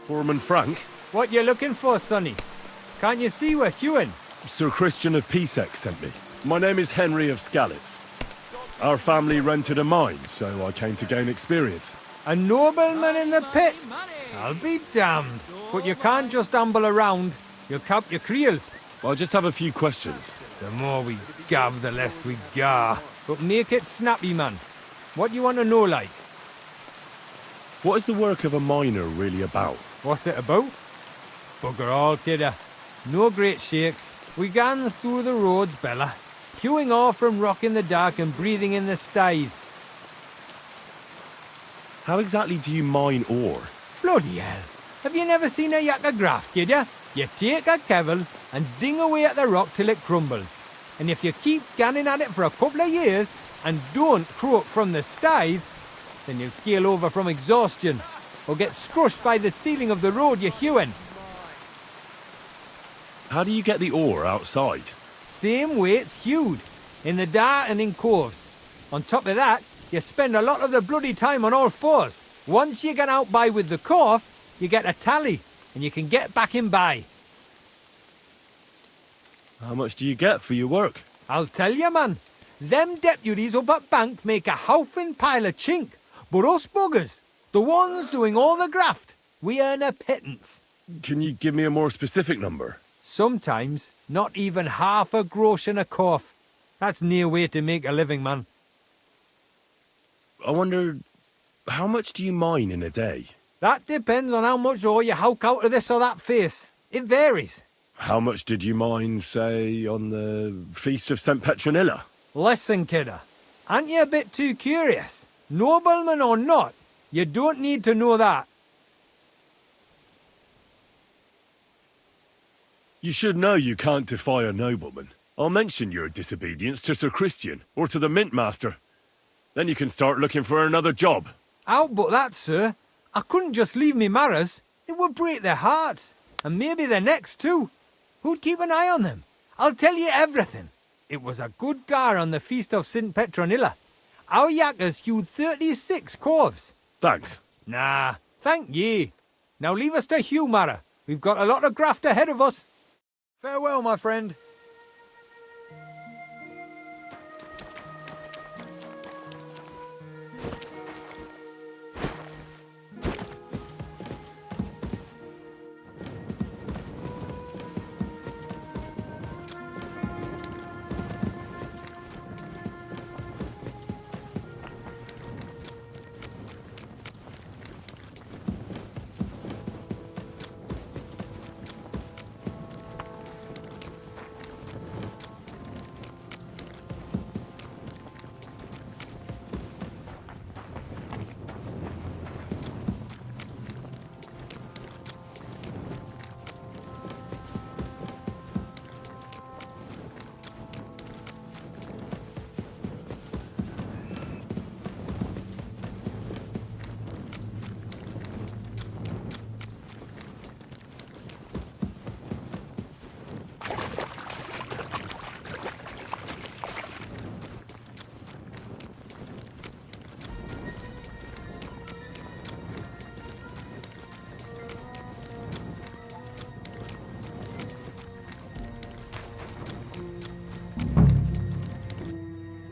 Foreman Frank? What you looking for, sonny? Can't you see we're hewing? Sir Christian of Pisex sent me. My name is Henry of Skalitz. Our family rented a mine, so I came to gain experience. A nobleman in the pit? I'll be damned. But you can't just amble around. You'll cap your creels. I just have a few questions. The more we gab, the less we gar. But make it snappy, man. What you want to know, like? What is the work of a miner really about? What's it about? Bugger all, kidder. No great shakes. We gans through the roads, Bella. Hewing off from rock in the dark and breathing in the styve. How exactly do you mine ore? Bloody hell. Have you never seen a yakka graft, kidder? You take a kevel and ding away at the rock till it crumbles. And if you keep ganning at it for a couple of years and don't croak from the styve, then you'll keel over from exhaustion or get scrushed by the ceiling of the road you're hewing. How do you get the ore outside? Same way it's hewed, in the dark and in coves. On top of that, you spend a lot of the bloody time on all fours. Once you get out by with the corf, you get a tally, and you can get back in by. How much do you get for your work? I'll tell you, man. Them deputies up at bank make a howfing pile of chink. But us buggers, the ones doing all the graft, we earn a pittance. Can you give me a more specific number? Sometimes, not even half a grosh and a cough. That's near way to make a living, man. I wonder, how much do you mine in a day? That depends on how much ore you howk out of this or that face. It varies. How much did you mine, say, on the Feast of St. Petronilla? Listen, kidder. Aren't you a bit too curious? Nobleman or not, you don't need to know that. You should know you can't defy a nobleman. I'll mention your disobedience to Sir Christian, or to the Mint Master. Then you can start looking for another job. Out but that, sir. I couldn't just leave me marrows. It would break their hearts. And maybe their necks too. Who'd keep an eye on them? I'll tell you everything. It was a good gar on the Feast of St. Petronilla. Our yakkers hewed 36 corves. Thanks. Nah, thank ye. Now leave us to hew, Mara. We've got a lot of graft ahead of us. Farewell, my friend.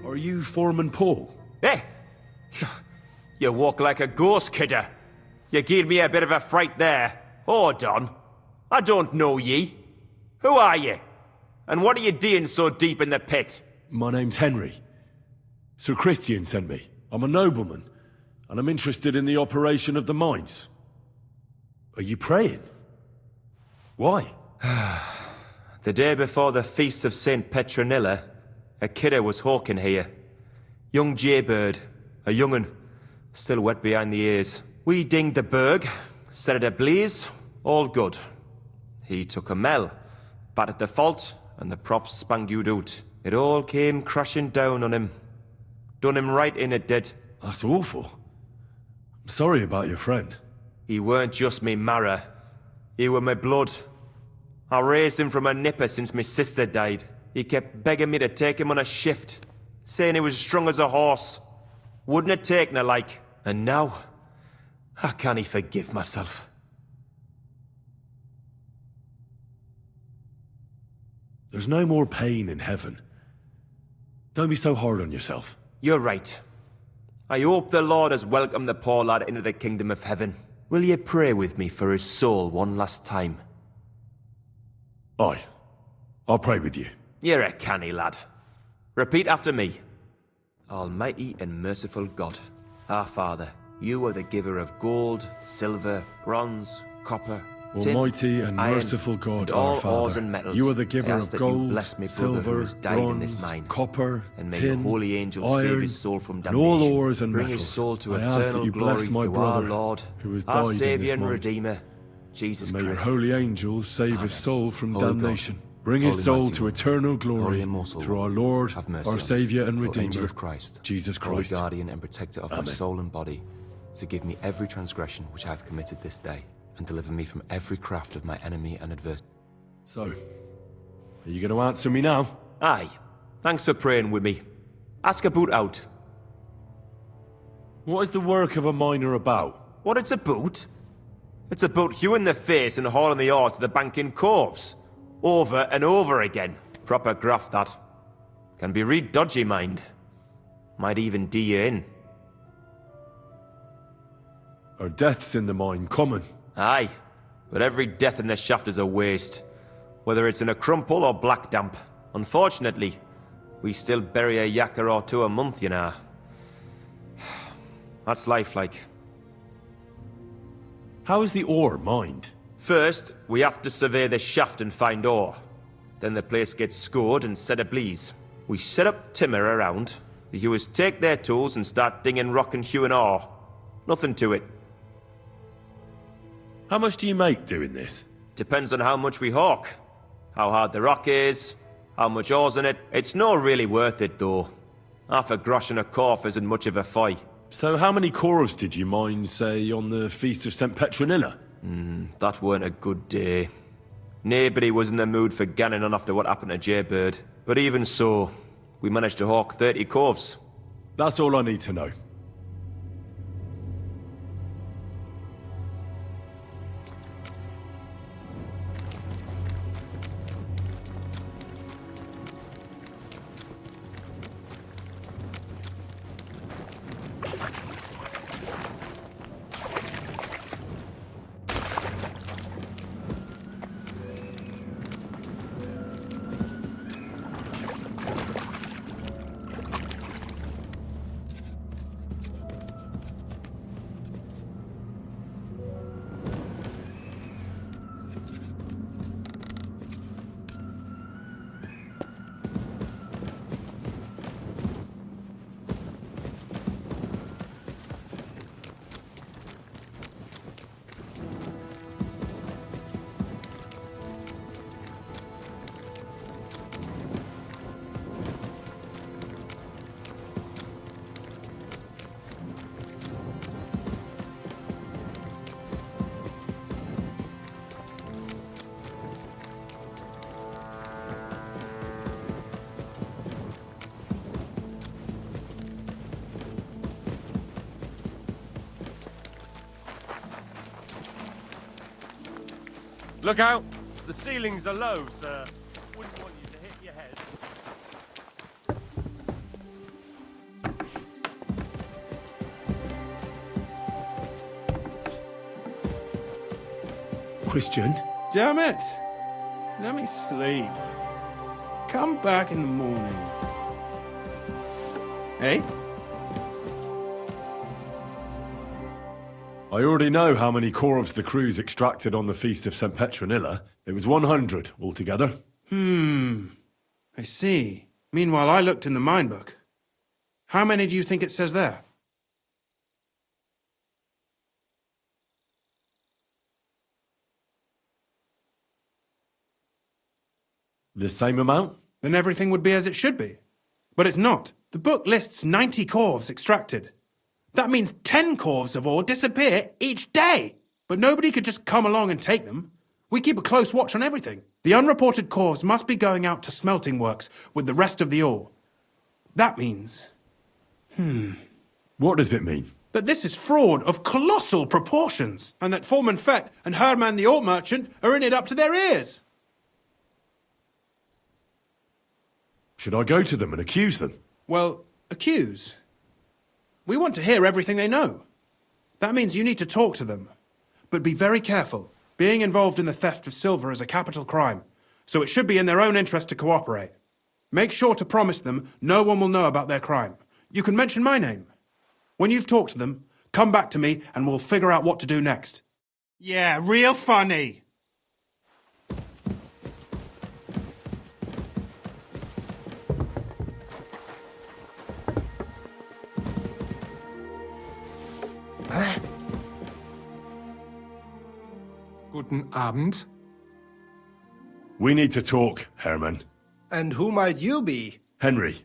Are you Foreman Paul? Hey! You walk like a ghost, kidder. You gave me a bit of a fright there. Hold on. I don't know ye. Who are ye? And what are you doing so deep in the pit? My name's Henry. Sir Christian sent me. I'm a nobleman, and I'm interested in the operation of the mines. Are you praying? Why? The day before the Feast of St. Petronilla, a kidder was hawking here. Young jaybird, a young'un, still wet behind the ears. We dinged the berg, set it ablaze, all good. He took a mell, battered the fault, and the props spangued out. It all came crashing down on him. Done him right in, it did. That's awful. I'm sorry about your friend. He weren't just me marrow. He were my blood. I raised him from a nipper since my sister died. He kept begging me to take him on a shift, saying he was strong as a horse. Wouldn't have taken her like. And now, I can't forgive myself. There's no more pain in heaven. Don't be so hard on yourself. You're right. I hope the Lord has welcomed the poor lad into the kingdom of heaven. Will ye pray with me for his soul one last time? Aye. I'll pray with you. You're a canny lad. Repeat after me. Almighty and merciful God, our Father, you are the giver of gold, silver, bronze, copper, tin, Almighty and iron, merciful God, and all our Father, ores and metals. you are the giver I ask of that you gold, bless me brother who silver, has died in this bronze, mine. copper, And may tin, the holy angels save iron, his soul from and damnation. all ores and Bring metals. his soul to I ask that eternal you glory bless my through our brother, Lord, who has our died in Saviour this and mine. Redeemer, Jesus May your Christ. holy angels save his soul from Holy God, damnation. Bring his Holy soul Mighty to One, eternal glory Holy Immortal through our One, Lord, have mercy our on us. Saviour and O Redeemer, Angel of Christ, Jesus Holy Christ. guardian and protector of my Amen. soul and body, forgive me every transgression which I have committed this day, and deliver me from every craft of my enemy and adversary. So, are you going to answer me now? Aye. Thanks for praying with me. Ask about out. What is the work of a miner about? What it's about? It's about hewing the face and hauling the ore to the bank in coves. Over and over again. Proper graft, that. Can be real dodgy, mind. Might even do you in. Are deaths in the mine common? Aye. But every death in the shaft is a waste. Whether it's in a crumple or black damp. Unfortunately, we still bury a yakka or two a month, you know. That's life, like. How is the ore mined? First, we have to survey the shaft and find ore. Then the place gets scored and set ablaze. We set up timber around. The hewers take their tools and start dinging rock and hewing ore. Nothing to it. How much do you make doing this? Depends on how much we hawk. How hard the rock is, how much ore's in it. It's not really worth it, though. Half a grosh and a corf isn't much of a fight. So how many corves did you mine, say, on the Feast of St. Petronilla? That weren't a good day. Nobody was in the mood for ganning on after what happened to Jaybird. But even so, we managed to hawk 30 corves. That's all I need to know. Look out! The ceilings are low, sir. Wouldn't want you to hit your head. Christian? Damn it! Let me sleep. Come back in the morning. Hey? I already know how many corves the crews extracted on the Feast of St. Petronilla. It was 100 altogether. I see. Meanwhile, I looked in the mine book. How many do you think it says there? The same amount? Then everything would be as it should be. But it's not. The book lists 90 corves extracted. That means 10 corves of ore disappear each day. But nobody could just come along and take them. We keep a close watch on everything. The unreported corves must be going out to smelting works with the rest of the ore. That means What does it mean? that this is fraud of colossal proportions, and that Foreman Fett and Herman the ore merchant are in it up to their ears. Should I go to them and accuse them? Well, accuse? We want to hear everything they know. That means you need to talk to them. But be very careful. Being involved in the theft of silver is a capital crime, so it should be in their own interest to cooperate. Make sure to promise them no one will know about their crime. You can mention my name. When you've talked to them, come back to me and we'll figure out what to do next. Yeah, real funny. Guten Abend. We need to talk, Herman. And who might you be? Henry.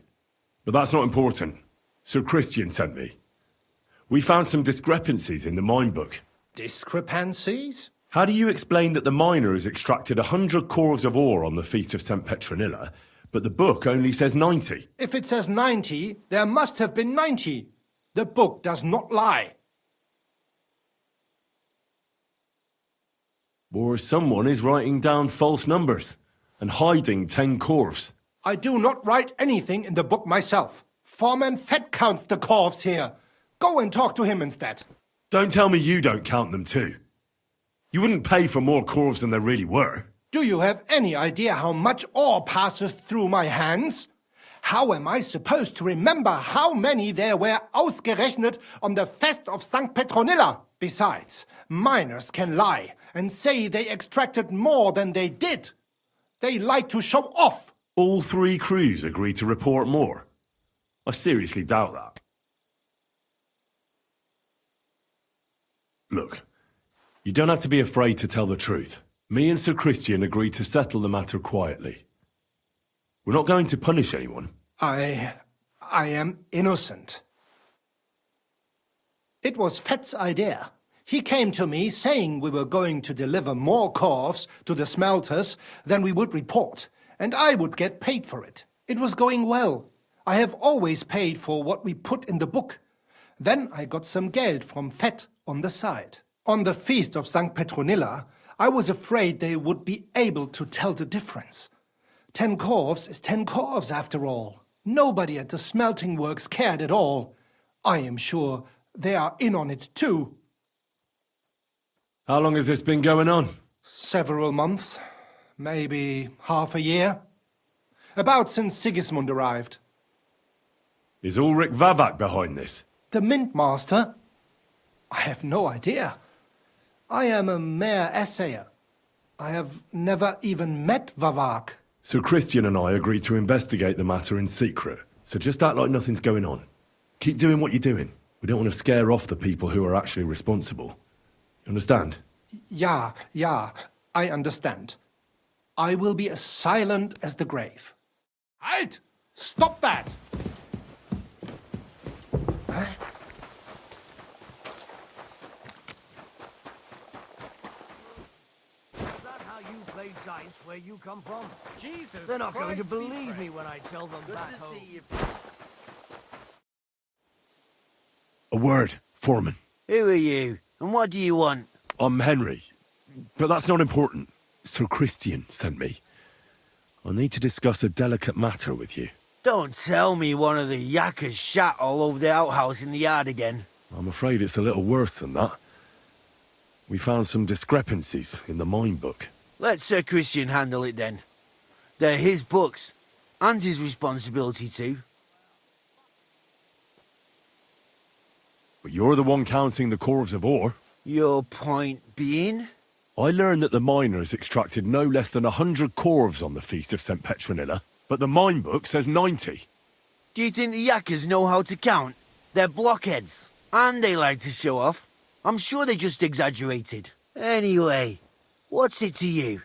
But that's not important. Sir Christian sent me. We found some discrepancies in the mine book. Discrepancies? How do you explain that the miner has extracted 100 cores of ore on the Feast of St. Petronilla, but the book only says 90? If it says 90, there must have been 90. The book does not lie. Or someone is writing down false numbers and hiding 10 cores. I do not write anything in the book myself. Foreman Fett counts the corves here. Go and talk to him instead. Don't tell me you don't count them too. You wouldn't pay for more corves than there really were. Do you have any idea how much ore passes through my hands? How am I supposed to remember how many there were ausgerechnet on the Fest of St. Petronilla? Besides, miners can lie and say they extracted more than they did. They like to show off. All 3 crews agreed to report more. I seriously doubt that. Look, you don't have to be afraid to tell the truth. Me and Sir Christian agreed to settle the matter quietly. We're not going to punish anyone. I am innocent. It was Fett's idea. He came to me saying we were going to deliver more corves to the smelters than we would report, and I would get paid for it. It was going well. I have always paid for what we put in the book. Then I got some geld from Fett on the side. On the Feast of St. Petronilla, I was afraid they would be able to tell the difference. 10 corves is 10 corves after all. Nobody at the smelting works cared at all. I am sure they are in on it too. How long has this been going on? Several months, maybe half a year. About since Sigismund arrived. Is Ulrich Vavak behind this? The Mint Master? I have no idea. I am a mere assayer. I have never even met Vavak. Sir Christian and I agreed to investigate the matter in secret, so just act like nothing's going on. Keep doing what you're doing. We don't want to scare off the people who are actually responsible. You understand? Yeah, I understand. I will be as silent as the grave. Halt! Stop that! Dice where you come from? Jesus They're not going to Christ, believe me when I tell them back home. A word, Foreman. Who are you? And what do you want? I'm Henry. But that's not important. Sir Christian sent me. I need to discuss a delicate matter with you. Don't tell me one of the yakkers shat all over the outhouse in the yard again. I'm afraid it's a little worse than that. We found some discrepancies in the mine book. Let Sir Christian handle it then. They're his books, and his responsibility too. But you're the one counting the corves of ore. Your point being? I learned that the miners extracted no less than 100 corves on the Feast of St. Petronilla, but the mine book says 90. Do you think the yakkers know how to count? They're blockheads, and they like to show off. I'm sure they just exaggerated. Anyway, what's it to you?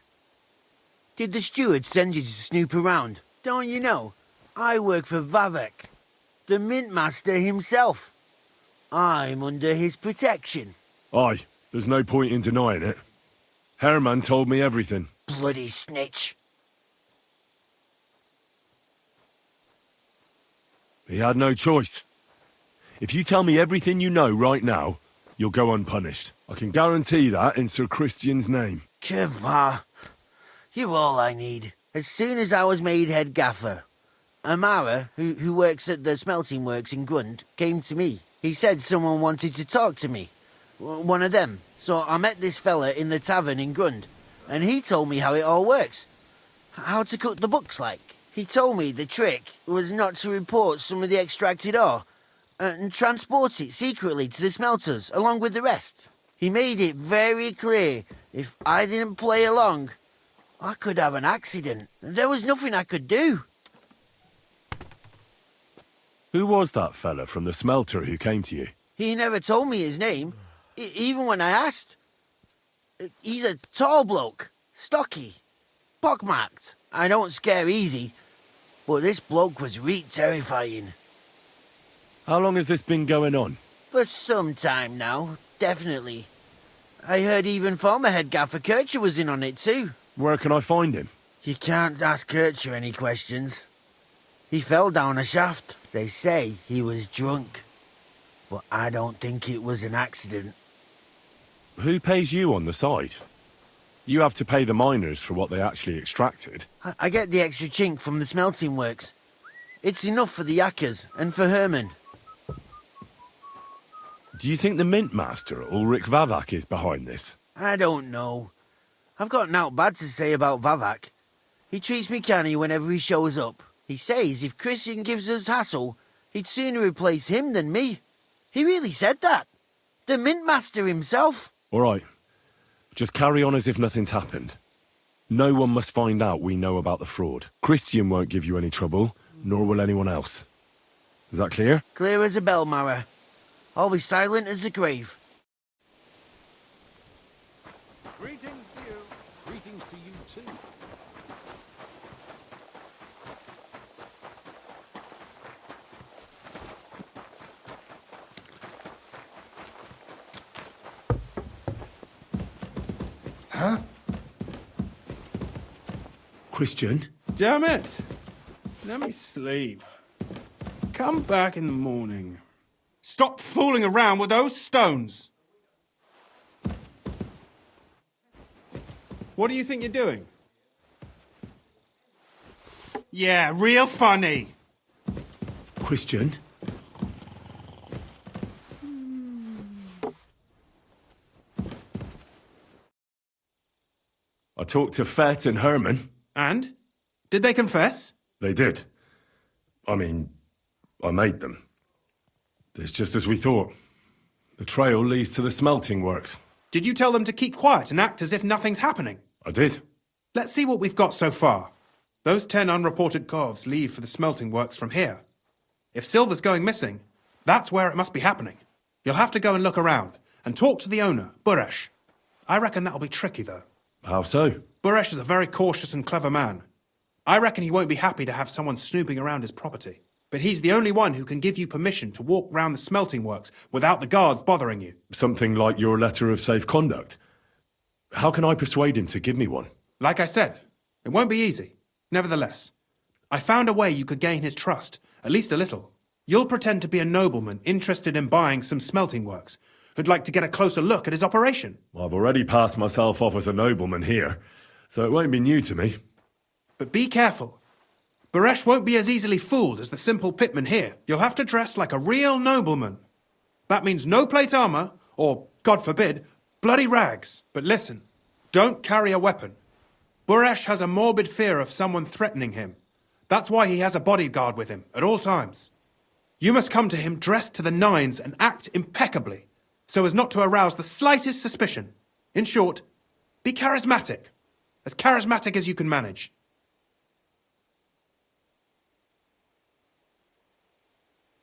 Did the steward send you to snoop around? Don't you know? I work for Vavek, the mint master himself. I'm under his protection. Aye, there's no point in denying it. Herman told me everything. Bloody snitch. He had no choice. If you tell me everything you know right now, you'll go unpunished. I can guarantee that in Sir Christian's name. Keva, you're all I need. As soon as I was made head gaffer, Amara, who works at the smelting works in Grund, came to me. He said someone wanted to talk to me. One of them. So I met this fella in the tavern in Grund, and he told me how it all works. How to cook the books like. He told me the trick was not to report some of the extracted ore and transport it secretly to the smelters along with the rest. He made it very clear if I didn't play along, I could have an accident. There was nothing I could do. Who was that fella from the smelter who came to you? He never told me his name, even when I asked. He's a tall bloke, stocky, pockmarked. I don't scare easy, but this bloke was reet terrifying. How long has this been going on? For some time now, definitely. I heard even former head gaffer Kircher was in on it too. Where can I find him? You can't ask Kircher any questions. He fell down a shaft. They say he was drunk, but I don't think it was an accident. Who pays you on the side? You have to pay the miners for what they actually extracted. I get the extra chink from the smelting works. It's enough for the yakkers and for Herman. Do you think the mint master, Ulrich Vavak, is behind this? I don't know. I've got naught bad to say about Vavak. He treats me canny whenever he shows up. He says if Christian gives us hassle, he'd sooner replace him than me. He really said that. The mint master himself. All right. Just carry on as if nothing's happened. No one must find out we know about the fraud. Christian won't give you any trouble, nor will anyone else. Is that clear? Clear as a bell, Mara. I'll be silent as the grave. Greetings to you. Greetings to you too. Huh? Christian? Damn it! Let me sleep. Come back in the morning. Stop fooling around with those stones! What do you think you're doing? Yeah, real funny! Christian? I talked to Fett and Herman. And? Did they confess? They did. I mean, I made them. It's just as we thought. The trail leads to the smelting works. Did you tell them to keep quiet and act as if nothing's happening? I did. Let's see what we've got so far. Those 10 unreported corves leave for the smelting works from here. If silver's going missing, that's where it must be happening. You'll have to go and look around and talk to the owner, Buresh. I reckon that'll be tricky, though. How so? Buresh is a very cautious and clever man. I reckon he won't be happy to have someone snooping around his property. But he's the only one who can give you permission to walk round the smelting works without the guards bothering you. Something like your letter of safe conduct. How can I persuade him to give me one? Like I said, it won't be easy. Nevertheless, I found a way you could gain his trust, at least a little. You'll pretend to be a nobleman interested in buying some smelting works, who'd like to get a closer look at his operation. I've already passed myself off as a nobleman here, so it won't be new to me. But be careful. Buresh won't be as easily fooled as the simple pitman here. You'll have to dress like a real nobleman. That means no plate armor, or, God forbid, bloody rags. But listen, don't carry a weapon. Buresh has a morbid fear of someone threatening him. That's why he has a bodyguard with him at all times. You must come to him dressed to the nines and act impeccably, so as not to arouse the slightest suspicion. In short, be charismatic as you can manage.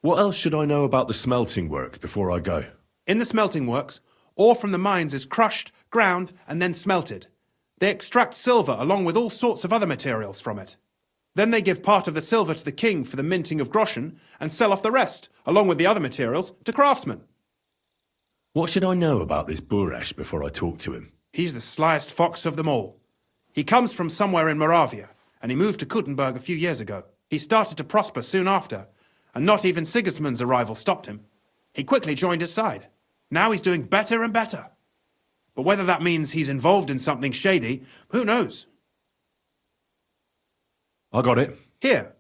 What else should I know about the smelting works before I go? In the smelting works, ore from the mines is crushed, ground, and then smelted. They extract silver along with all sorts of other materials from it. Then they give part of the silver to the king for the minting of groschen and sell off the rest, along with the other materials, to craftsmen. What should I know about this Buresh before I talk to him? He's the slyest fox of them all. He comes from somewhere in Moravia, and he moved to Kuttenberg a few years ago. He started to prosper soon after, and not even Sigismund's arrival stopped him. He quickly joined his side. Now he's doing better and better. But whether that means he's involved in something shady, who knows? I got it. Here,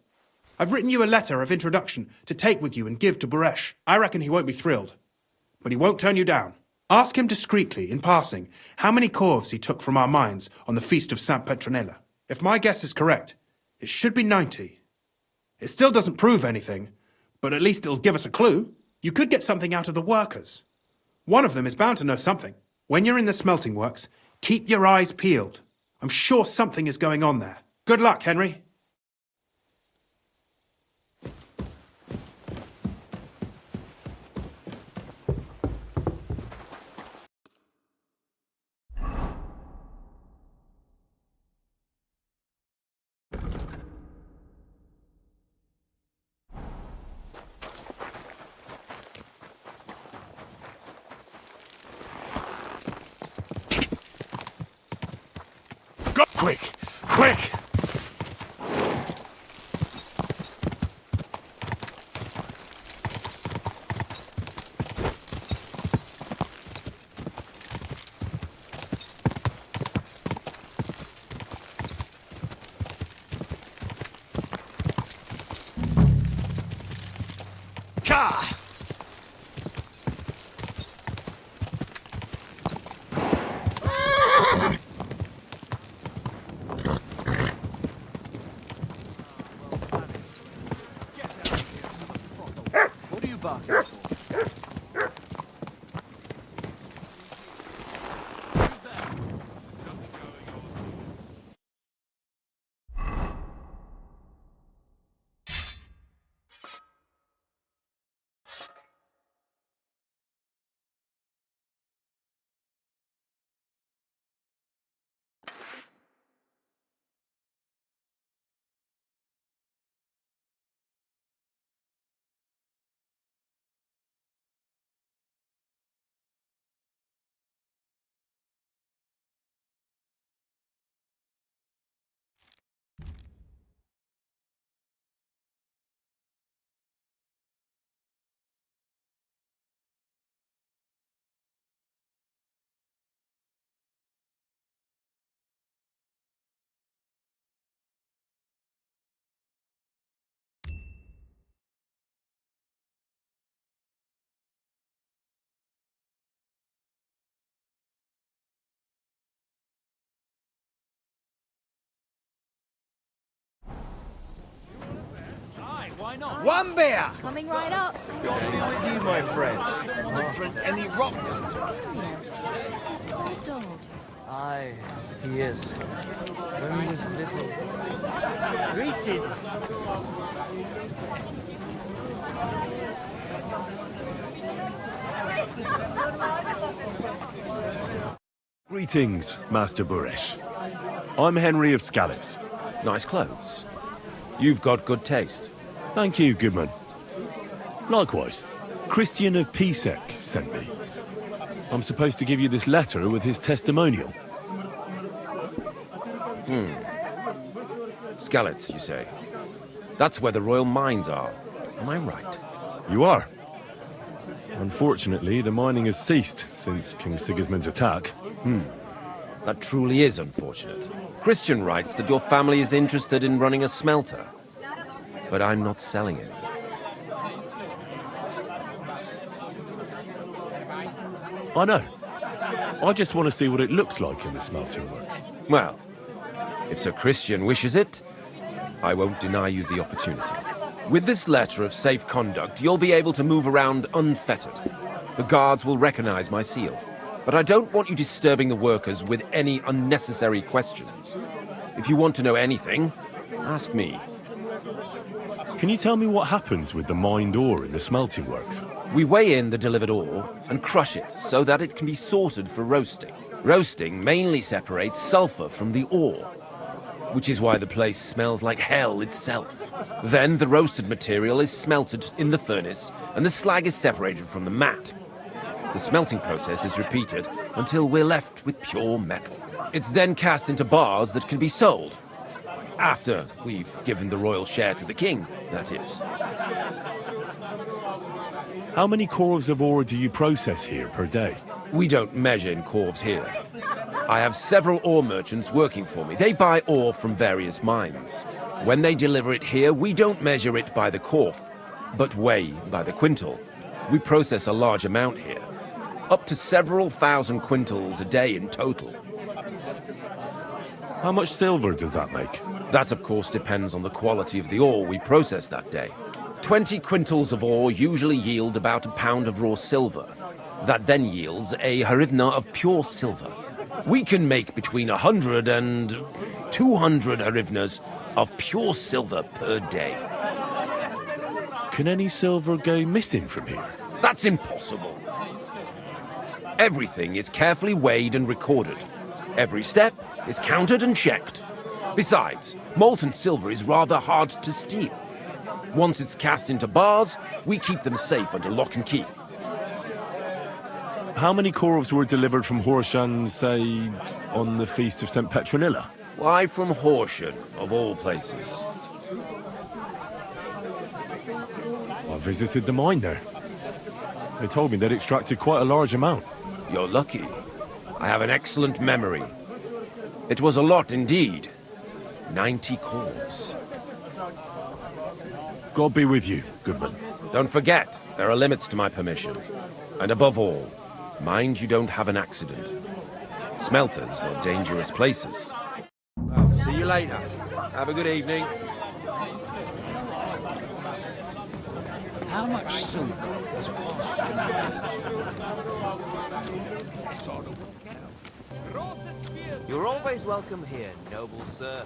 I've written you a letter of introduction to take with you and give to Buresh. I reckon he won't be thrilled. But he won't turn you down. Ask him discreetly, in passing, how many corves he took from our mines on the Feast of St. Petronilla. If my guess is correct, it should be 90. It still doesn't prove anything, but at least it'll give us a clue. You could get something out of the workers. One of them is bound to know something. When you're in the smelting works, keep your eyes peeled. I'm sure something is going on there. Good luck, Henry. Go quick! Quick! Ka! What are you barking for? Why not? One beer! Coming right up. God be with you, my friend. Not drink any rock. Yes. Dog. Aye, he is. When was little. Greetings. Greetings, Master Buresh. I'm Henry of Scallis. Nice clothes. You've got good taste. Thank you, Goodman. Likewise, Christian of Pisek sent me. I'm supposed to give you this letter with his testimonial. Skalitz, you say? That's where the royal mines are. Am I right? You are. Unfortunately, the mining has ceased since King Sigismund's attack. That truly is unfortunate. Christian writes that your family is interested in running a smelter. But I'm not selling any. I know. I just want to see what it looks like in the smelting works. Well, if Sir Christian wishes it, I won't deny you the opportunity. With this letter of safe conduct, you'll be able to move around unfettered. The guards will recognize my seal. But I don't want you disturbing the workers with any unnecessary questions. If you want to know anything, ask me. Can you tell me what happens with the mined ore in the smelting works? We weigh in the delivered ore and crush it so that it can be sorted for roasting. Roasting mainly separates sulfur from the ore, which is why the place smells like hell itself. Then the roasted material is smelted in the furnace and the slag is separated from the matte. The smelting process is repeated until we're left with pure metal. It's then cast into bars that can be sold. After we've given the royal share to the king, that is. How many corves of ore do you process here per day? We don't measure in corves here. I have several ore merchants working for me. They buy ore from various mines. When they deliver it here, we don't measure it by the korf, but weigh by the quintal. We process a large amount here, up to several thousand quintals a day in total. How much silver does that make? That, of course, depends on the quality of the ore we process that day. 20 quintals of ore usually yield about a pound of raw silver. That then yields a hryvnia of pure silver. We can make between 100 and 200 hryvnias of pure silver per day. Can any silver go missing from here? That's impossible. Everything is carefully weighed and recorded. Every step is counted and checked. Besides, molten silver is rather hard to steal. Once it's cast into bars, we keep them safe under lock and key. How many corves were delivered from Coercion, say, on the Feast of St. Petronilla? Why from Coercion, of all places? I visited the mine there. They told me they'd extracted quite a large amount. You're lucky. I have an excellent memory. It was a lot indeed. 90 corves. God be with you, Goodman. Don't forget, there are limits to my permission. And above all, mind you don't have an accident. Smelters are dangerous places. Well, see you later. Have a good evening. How much silver? You're always welcome here, noble sir.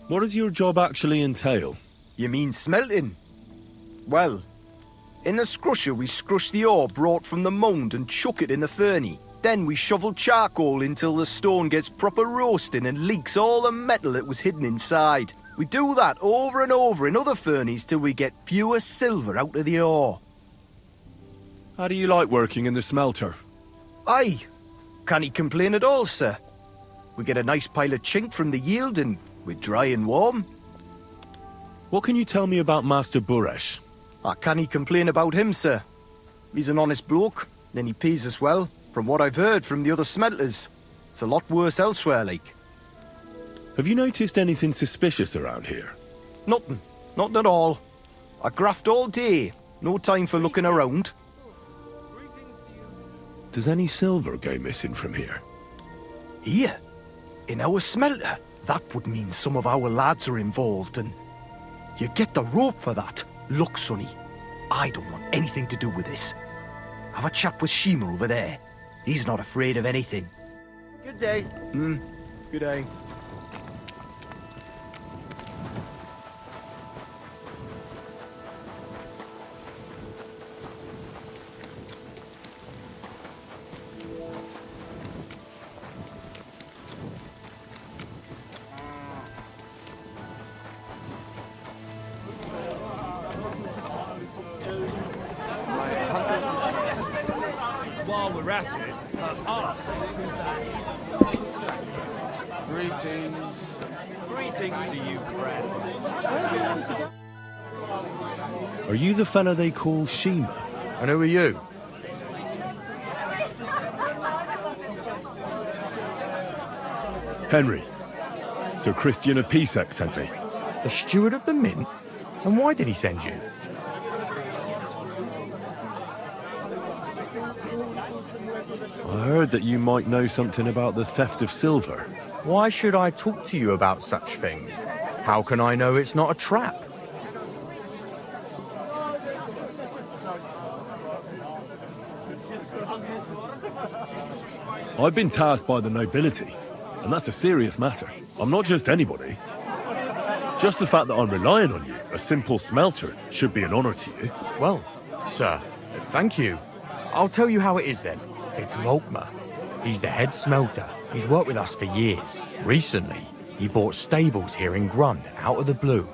What does your job actually entail? You mean smelting? Well, in the scrusher we scrush the ore brought from the mound and chuck it in the furnace. Then we shovel charcoal until the stone gets proper roasting and leaks all the metal that was hidden inside. We do that over and over in other furnaces till we get pure silver out of the ore. How do you like working in the smelter? Aye, can't complain at all, sir. We get a nice pile of chink from the yield and we're dry and warm. What can you tell me about Master Buresh? I can't complain about him, sir. He's an honest bloke, and he pays us well, from what I've heard from the other smelters. It's a lot worse elsewhere, like. Have you noticed anything suspicious around here? Nothing. Nothing at all. I graft all day. No time for looking around. Does any silver go missing from here? Here? In our smelter? That would mean some of our lads are involved, and you get the rope for that. Look, Sonny, I don't want anything to do with this. Have a chat with Shima over there. He's not afraid of anything. Good day. Good day. While we're at it, Greetings. Greetings to you, friend. Are you the fella they call Shima? And who are you? Henry. Sir Christian of Pisek sent me. The steward of the mint? And why did he send you? I heard that you might know something about the theft of silver. Why should I talk to you about such things? How can I know it's not a trap? I've been tasked by the nobility, and that's a serious matter. I'm not just anybody. Just the fact that I'm relying on you, a simple smelter, should be an honor to you. Well, sir, thank you. I'll tell you how it is then. It's Volkmar. He's the head smelter. He's worked with us for years. Recently, he bought stables here in Grund out of the blue.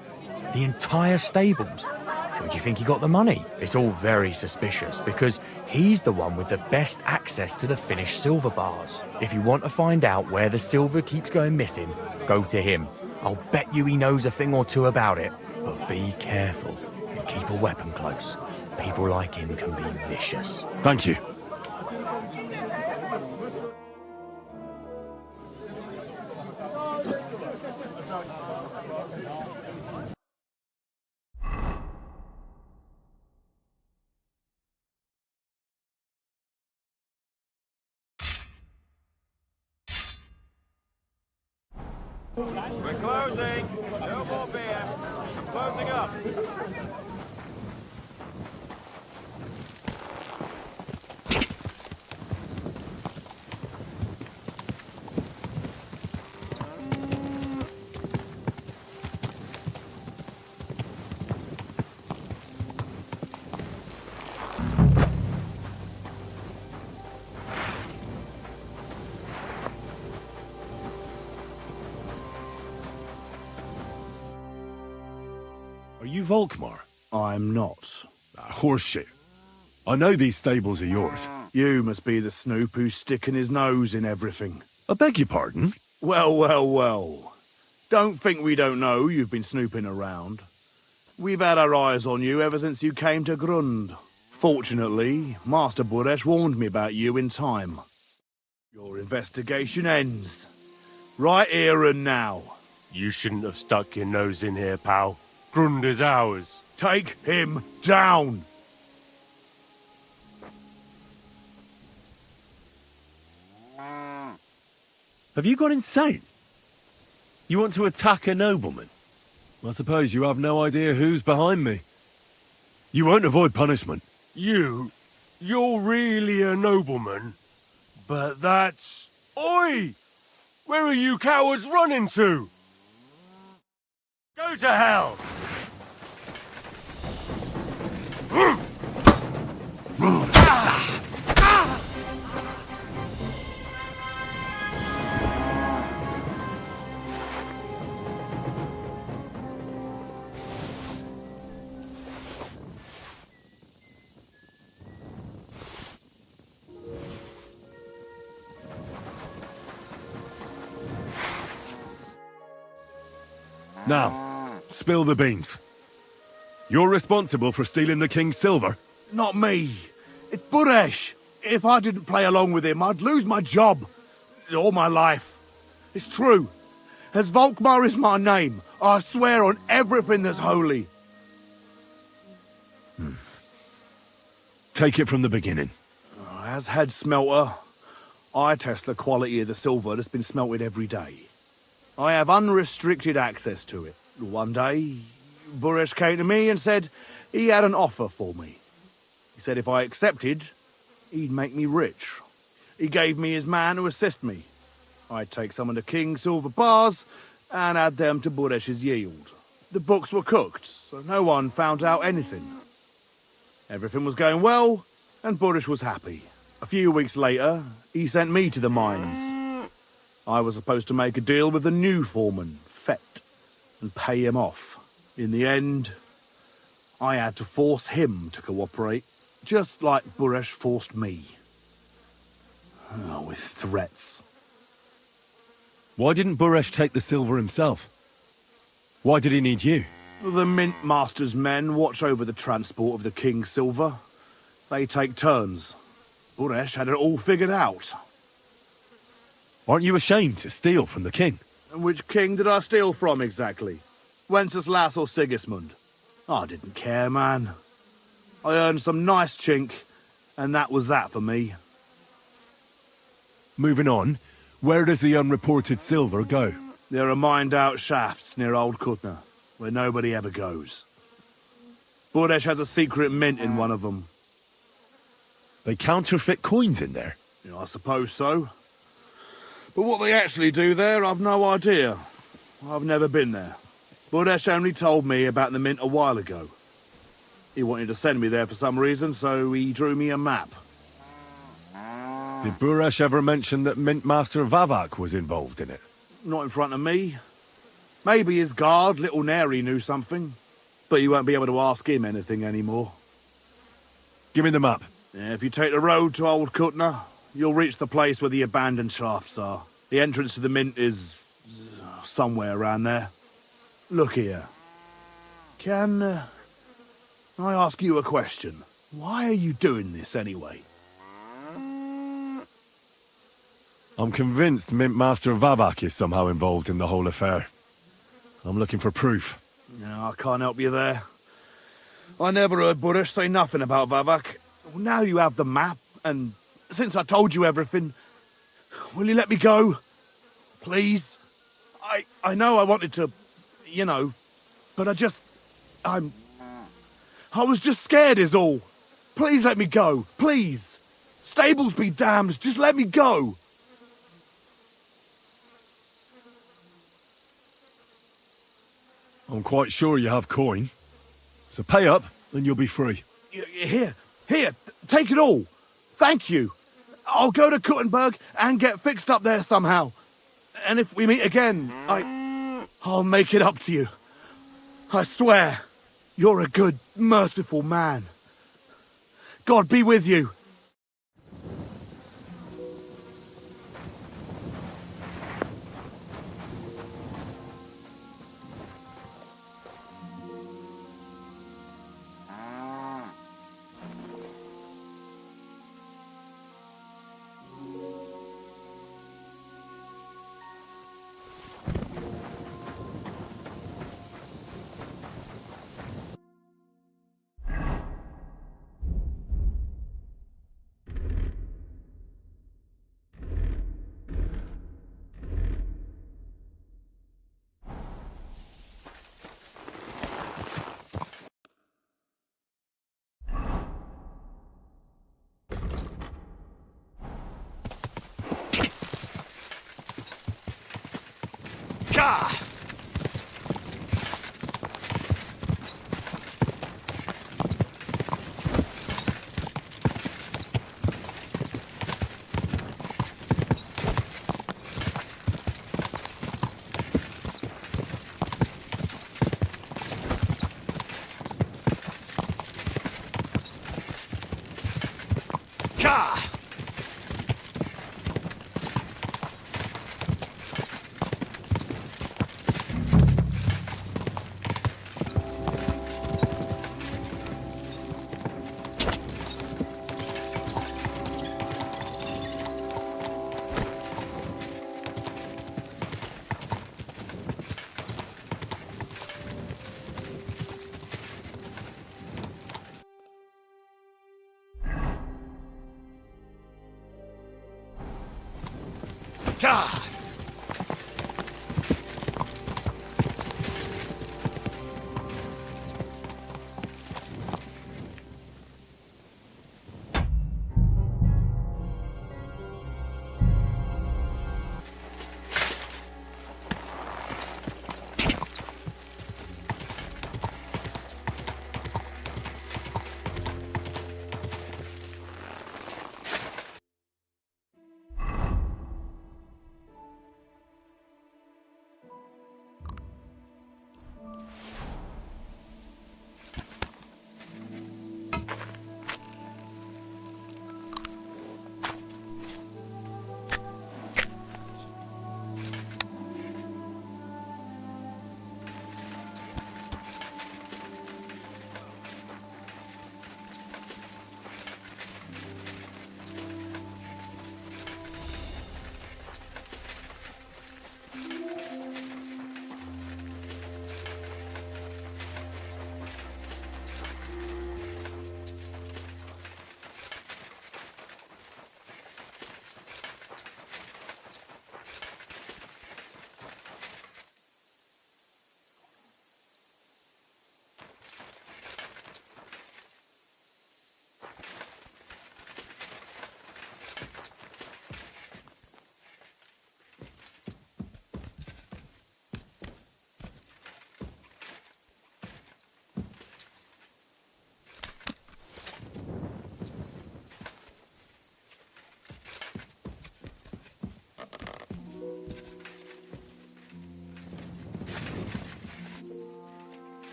The entire stables. Where do you think he got the money? It's all very suspicious because he's the one with the best access to the finished silver bars. If you want to find out where the silver keeps going missing, go to him. I'll bet you he knows a thing or two about it. But be careful and keep a weapon close. People like him can be vicious. Thank you. We're closing. No more beer. I'm closing up. Are you Volkmar? I'm not. Horseshoe. I know these stables are yours. You must be the snoop who's sticking his nose in everything. I beg your pardon? Well, well, well. Don't think we don't know you've been snooping around. We've had our eyes on you ever since you came to Grund. Fortunately, Master Buresh warned me about you in time. Your investigation ends. Right here and now. You shouldn't have stuck your nose in here, pal. Grund is ours. Take him down! Have you gone insane? You want to attack a nobleman? I suppose you have no idea who's behind me. You won't avoid punishment. You're really a nobleman? But that's... Oi! Where are you cowards running to? Go to hell! Now, spill the beans. You're responsible for stealing the king's silver? Not me. It's Buresh. If I didn't play along with him, I'd lose my job. All my life. It's true. As Volkmar is my name, I swear on everything that's holy. Take it from the beginning. As head smelter, I test the quality of the silver that's been smelted every day. I have unrestricted access to it. One day, Buresh came to me and said he had an offer for me. He said if I accepted, he'd make me rich. He gave me his man to assist me. I'd take some of the king's silver bars and add them to Buresh's yield. The books were cooked, so no one found out anything. Everything was going well, and Buresh was happy. A few weeks later, he sent me to the mines. I was supposed to make a deal with the new foreman, Fett, and pay him off. In the end, I had to force him to cooperate, just like Buresh forced me. With threats. Why didn't Buresh take the silver himself? Why did he need you? The Mint Master's men watch over the transport of the king's silver. They take turns. Buresh had it all figured out. Aren't you ashamed to steal from the king? And which king did I steal from exactly? Wenceslas or Sigismund? I didn't care, man. I earned some nice chink, and that was that for me. Moving on, where does the unreported silver go? There are mined-out shafts near Old Kutna, where nobody ever goes. Buresh has a secret mint in one of them. They counterfeit coins in there? Yeah, I suppose so. But what they actually do there, I've no idea. I've never been there. Buresh only told me about the mint a while ago. He wanted to send me there for some reason, so he drew me a map. Did Buresh ever mention that Mint Master Vavak was involved in it? Not in front of me. Maybe his guard, Little Neri, knew something. But you won't be able to ask him anything anymore. Give me the map. Yeah, if you take the road to Old Kutna, you'll reach the place where the abandoned shafts are. The entrance to the Mint is somewhere around there. Look here. Can I ask you a question? Why are you doing this anyway? I'm convinced Mint Master Vavak is somehow involved in the whole affair. I'm looking for proof. No, I can't help you there. I never heard Buresh say nothing about Vavak. Now you have the map, and since I told you everything, will you let me go? Please? I know I wanted to, you know, but I was just scared is all. Please let me go, please. Stables be damned, just let me go. I'm quite sure you have coin. So pay up, and you'll be free. Here, take it all. Thank you. I'll go to Kuttenberg and get fixed up there somehow. And if we meet again, I'll make it up to you. I swear, you're a good, merciful man. God be with you.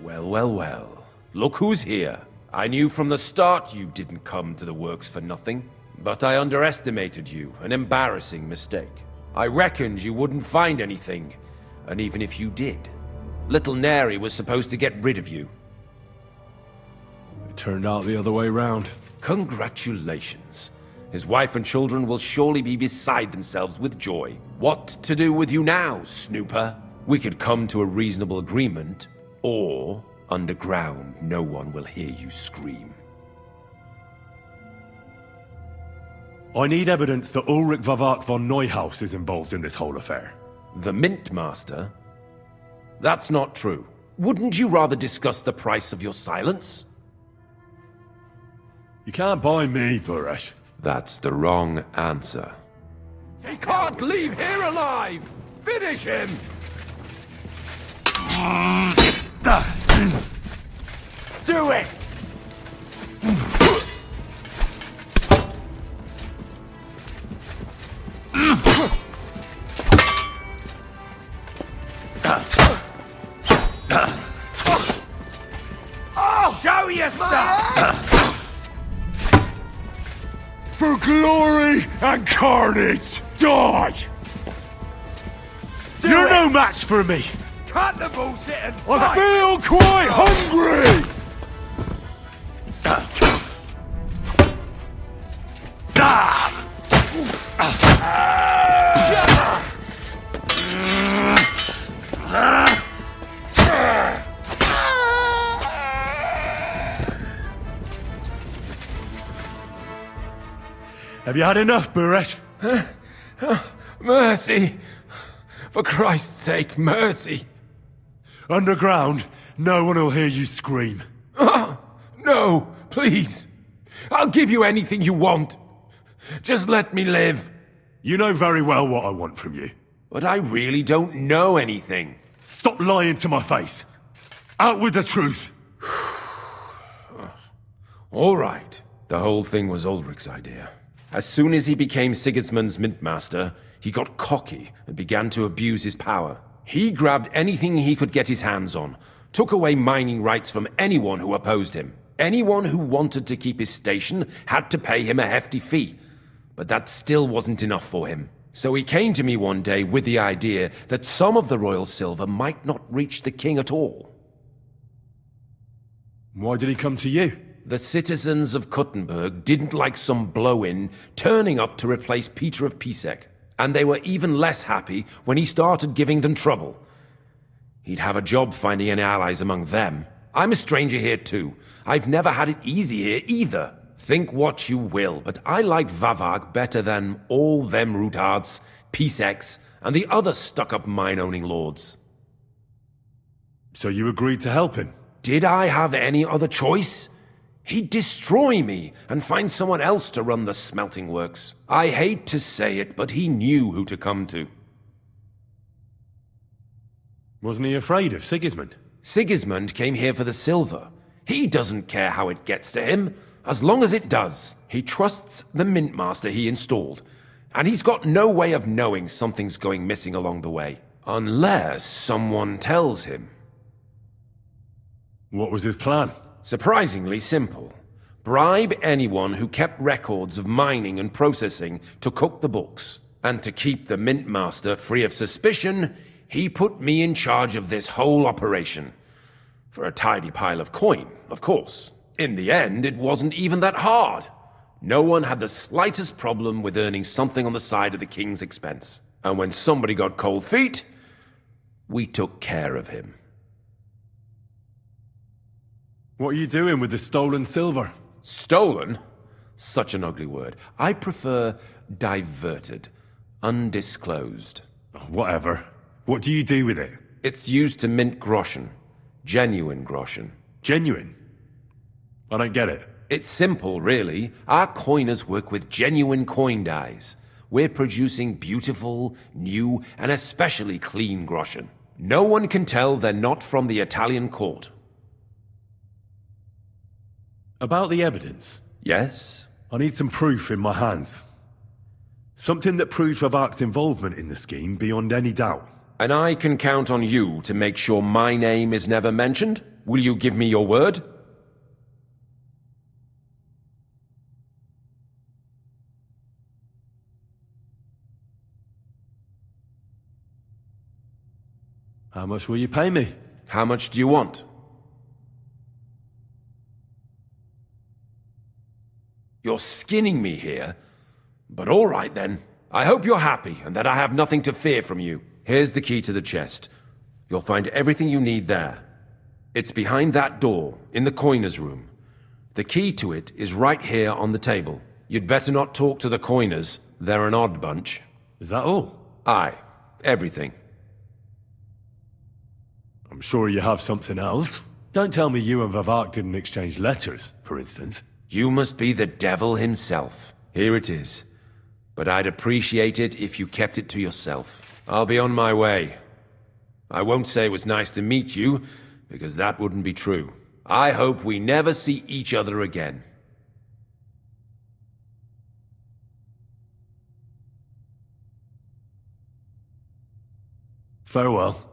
Well, well, well. Look who's here. I knew from the start you didn't come to the works for nothing. But I underestimated you, an embarrassing mistake. I reckoned you wouldn't find anything, and even if you did, little Neri was supposed to get rid of you. It turned out the other way round. Congratulations. His wife and children will surely be beside themselves with joy. What to do with you now, snooper? We could come to a reasonable agreement, or underground no one will hear you scream. I need evidence that Ulrich Vavak von Neuhaus is involved in this whole affair. The Mint Master? That's not true. Wouldn't you rather discuss the price of your silence? You can't buy me, Buresh. That's the wrong answer. He can't leave here alive! Finish him! Do it! Show your stuff! For glory and carnage, die! You're no match for me! Cut the bullshit and I feel quite hungry! Have you had enough, Buresh? Mercy! For Christ's sake, mercy! Underground, no one will hear you scream. No, please. I'll give you anything you want. Just let me live. You know very well what I want from you. But I really don't know anything. Stop lying to my face. Out with the truth. All right. The whole thing was Ulrich's idea. As soon as he became Sigismund's Mintmaster, he got cocky and began to abuse his power. He grabbed anything he could get his hands on, took away mining rights from anyone who opposed him. Anyone who wanted to keep his station had to pay him a hefty fee. But that still wasn't enough for him. So he came to me one day with the idea that some of the royal silver might not reach the king at all. Why did he come to you? The citizens of Kuttenberg didn't like some blow-in turning up to replace Peter of Pisek, and they were even less happy when he started giving them trouble. He'd have a job finding any allies among them. I'm a stranger here too. I've never had it easy here either. Think what you will, but I like Vavag better than all them Rutards, Piseks, and the other stuck-up mine-owning lords. So you agreed to help him? Did I have any other choice? He'd destroy me and find someone else to run the smelting works. I hate to say it, but he knew who to come to. Wasn't he afraid of Sigismund? Sigismund came here for the silver. He doesn't care how it gets to him, as long as it does. He trusts the Mintmaster he installed, and he's got no way of knowing something's going missing along the way. Unless someone tells him. What was his plan? Surprisingly simple. Bribe anyone who kept records of mining and processing to cook the books. And to keep the Mintmaster free of suspicion, he put me in charge of this whole operation. For a tidy pile of coin, of course. In the end, it wasn't even that hard. No one had the slightest problem with earning something on the side of the king's expense. And when somebody got cold feet, we took care of him. What are you doing with the stolen silver? Stolen? Such an ugly word. I prefer diverted, undisclosed. Whatever. What do you do with it? It's used to mint groschen. Genuine groschen. Genuine? I don't get it. It's simple, really. Our coiners work with genuine coin dies. We're producing beautiful, new, and especially clean groschen. No one can tell they're not from the Italian court. About the evidence? Yes? I need some proof in my hands. Something that proves Vavak's involvement in the scheme beyond any doubt. And I can count on you to make sure my name is never mentioned? Will you give me your word? How much will you pay me? How much do you want? You're skinning me here. But all right then. I hope you're happy and that I have nothing to fear from you. Here's the key to the chest. You'll find everything you need there. It's behind that door, in the coiner's room. The key to it is right here on the table. You'd better not talk to the coiners. They're an odd bunch. Is that all? Aye. Everything. I'm sure you have something else. Don't tell me you and Vivek didn't exchange letters, for instance. You must be the devil himself. Here it is. But I'd appreciate it if you kept it to yourself. I'll be on my way. I won't say it was nice to meet you, because that wouldn't be true. I hope we never see each other again. Farewell.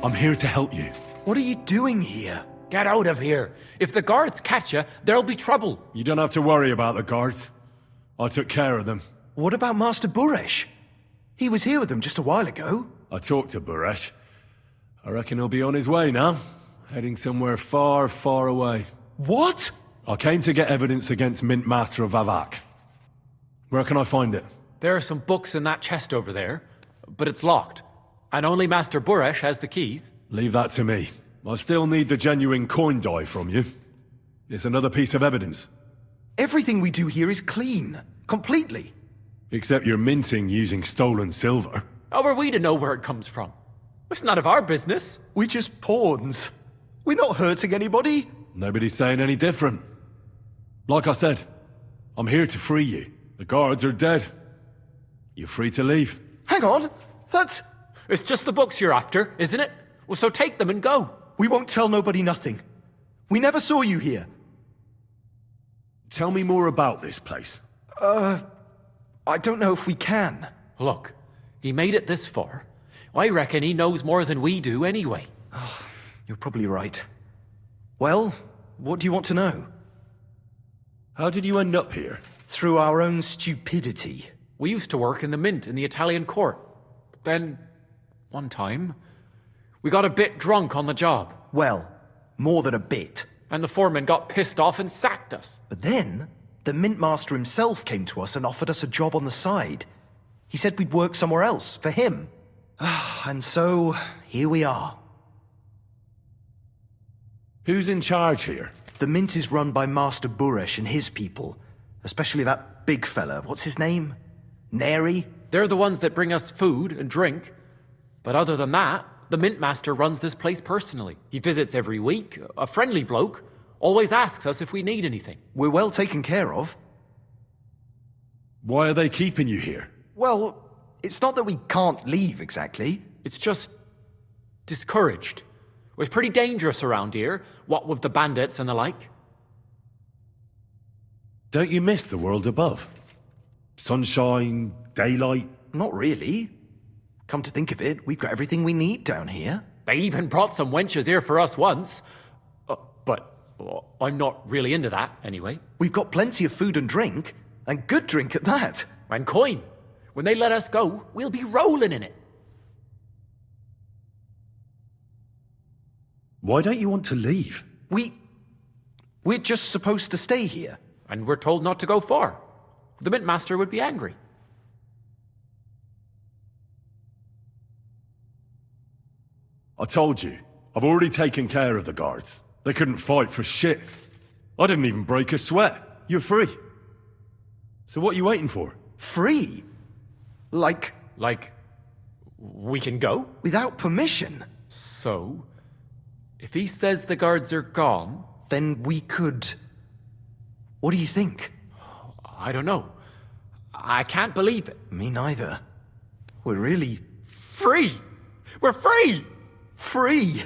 I'm here to help you. What are you doing here? Get out of here. If the guards catch you, there'll be trouble. You don't have to worry about the guards. I took care of them. What about Master Buresh? He was here with them just a while ago. I talked to Buresh. I reckon he'll be on his way now. Heading somewhere far, far away. What? I came to get evidence against Mint Master Vivek. Where can I find it? There are some books in that chest over there, but it's locked. And only Master Buresh has the keys. Leave that to me. I still need the genuine coin die from you. It's another piece of evidence. Everything we do here is clean. Completely. Except you're minting using stolen silver. How are we to know where it comes from? It's none of our business. We're just pawns. We're not hurting anybody. Nobody's saying any different. Like I said, I'm here to free you. The guards are dead. You're free to leave. Hang on. That's... It's just the books you're after, isn't it? Well, so take them and go. We won't tell nobody nothing. We never saw you here. Tell me more about this place. I don't know if we can. Look, he made it this far. I reckon he knows more than we do anyway. Oh, you're probably right. Well, what do you want to know? How did you end up here? Through our own stupidity. We used to work in the mint in the Italian court. Then, one time, we got a bit drunk on the job. Well, more than a bit. And the foreman got pissed off and sacked us. But then, the mint master himself came to us and offered us a job on the side. He said we'd work somewhere else, for him. And so, here we are. Who's in charge here? The mint is run by Master Buresh and his people. Especially that big fella. What's his name? Neri? They're the ones that bring us food and drink. But other than that, The Mint Master runs this place personally. He visits every week, a friendly bloke, always asks us if we need anything. We're well taken care of. Why are they keeping you here? Well, it's not that we can't leave exactly. It's just discouraged. It's pretty dangerous around here, what with the bandits and the like. Don't you miss the world above? Sunshine, daylight? Not really. Come to think of it, we've got everything we need down here. They even brought some wenches here for us once. But I'm not really into that, anyway. We've got plenty of food and drink, and good drink at that. And coin. When they let us go, we'll be rolling in it. Why don't you want to leave? We're just supposed to stay here. And we're told not to go far. The Mint Master would be angry. I told you, I've already taken care of the guards. They couldn't fight for shit. I didn't even break a sweat. You're free. So what are you waiting for? Free? Like, we can go? without permission? So, if he says the guards are gone... Then we could... What do you think? I don't know. I can't believe it. Me neither. We're really... Free! We're free! free!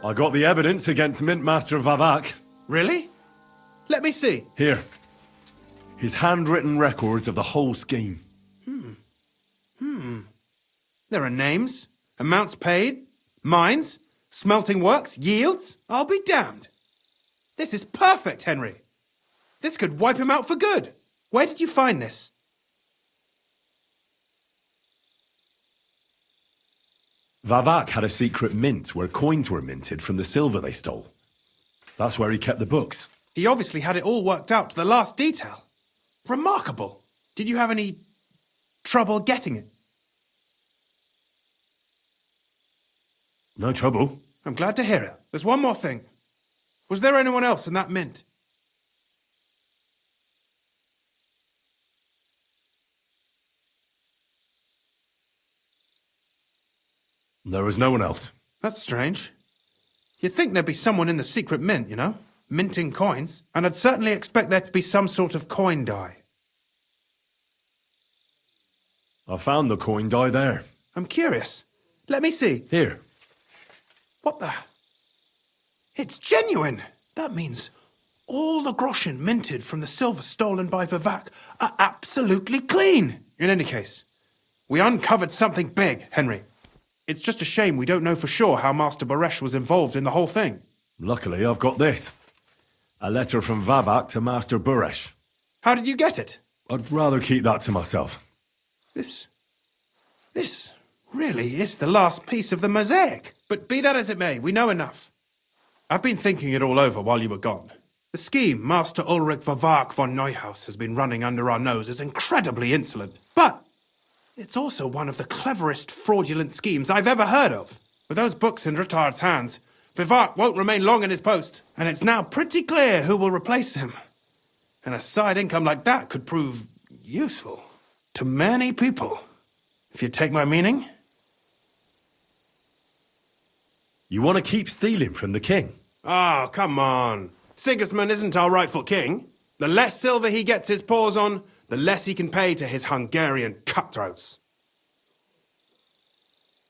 I got the evidence against Mint Master Vavak. Really? Let me see. Here. His handwritten records of the whole scheme. There are names, amounts paid, mines, smelting works, yields. I'll be damned. This is perfect, Henry. This could wipe him out for good. Where did you find this? Vavak had a secret mint where coins were minted from the silver they stole. That's where he kept the books. He obviously had it all worked out to the last detail. Remarkable. Did you have any trouble getting it? No trouble. I'm glad to hear it. There's one more thing. Was there anyone else in that mint? There was no one else. That's strange. You'd think there'd be someone in the secret mint, you know? Minting coins. And I'd certainly expect there to be some sort of coin die. I found the coin die there. I'm curious. Let me see. Here. What the? It's genuine! That means all the groschen minted from the silver stolen by Vivek are absolutely clean! In any case, we uncovered something big, Henry. It's just a shame we don't know for sure how Master Baresh was involved in the whole thing. Luckily, I've got this. A letter from Vavak to Master Baresh. How did you get it? I'd rather keep that to myself. This really is the last piece of the mosaic. But be that as it may, we know enough. I've been thinking it all over while you were gone. The scheme Master Ulrich Vavak von Neuhaus has been running under our nose is incredibly insolent. But it's also one of the cleverest fraudulent schemes I've ever heard of. With those books in Retard's hands, Vivak won't remain long in his post, and it's now pretty clear who will replace him. And a side income like that could prove useful to many people, if you take my meaning. You want to keep stealing from the king? Oh, come on. Sigismund isn't our rightful king. The less silver he gets his paws on, the less he can pay to his Hungarian cutthroats.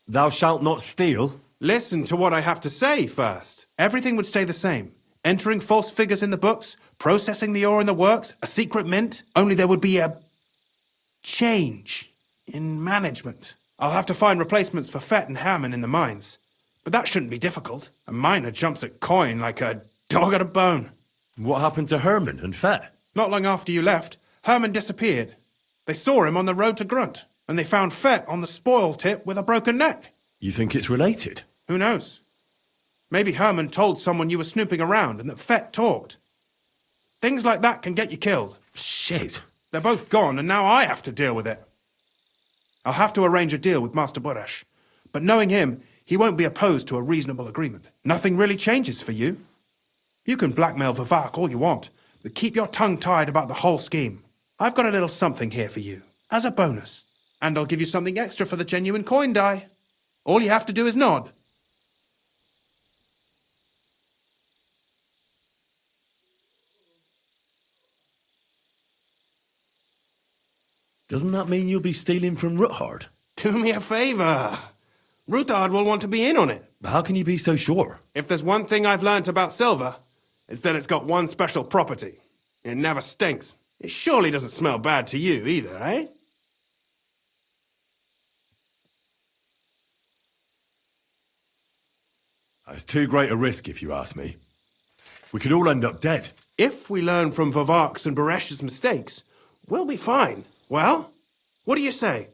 Thou shalt not steal? Listen to what I have to say first. Everything would stay the same. Entering false figures in the books, processing the ore in the works, a secret mint, only there would be a change in management. I'll have to find replacements for Fett and Hammond in the mines. But that shouldn't be difficult. A miner jumps at coin like a dog at a bone. What happened to Herman and Fett? Not long after you left, Herman disappeared. They saw him on the road to Grunt, and they found Fett on the spoil tip with a broken neck. You think it's related? Who knows? Maybe Herman told someone you were snooping around and that Fett talked. Things like that can get you killed. Shit. They're both gone, and now I have to deal with it. I'll have to arrange a deal with Master Boresh. But knowing him, he won't be opposed to a reasonable agreement. Nothing really changes for you. You can blackmail Vivak all you want, but keep your tongue tied about the whole scheme. I've got a little something here for you, as a bonus. And I'll give you something extra for the genuine coin die. All you have to do is nod. Doesn't that mean you'll be stealing from Ruthard? Do me a favour. Ruthard will want to be in on it. How can you be so sure? If there's one thing I've learnt about silver, it's that it's got one special property. It never stinks. It surely doesn't smell bad to you either, eh? It's too great a risk, if you ask me. We could all end up dead. If we learn from Vavak's and Baresh's mistakes, we'll be fine. Well, what do you say?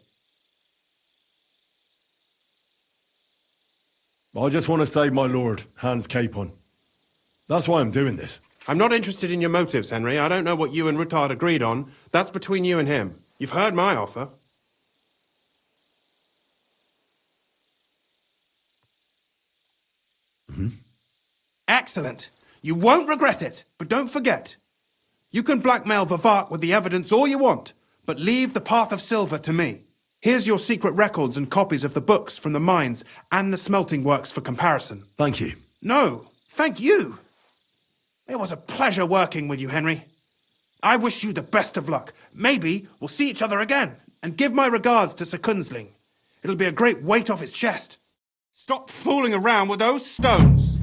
I just want to save my lord, Hans Capon. That's why I'm doing this. I'm not interested in your motives, Henry. I don't know what you and Ruthard agreed on. That's between you and him. You've heard my offer. Excellent. You won't regret it. But don't forget, you can blackmail Vavak with the evidence all you want, but leave the path of silver to me. Here's your secret records and copies of the books from the mines and the smelting works for comparison. Thank you. No, thank you. It was a pleasure working with you, Henry. I wish you the best of luck. Maybe we'll see each other again. And give my regards to Sir Kunzling. It'll be a great weight off his chest. Stop fooling around with those stones.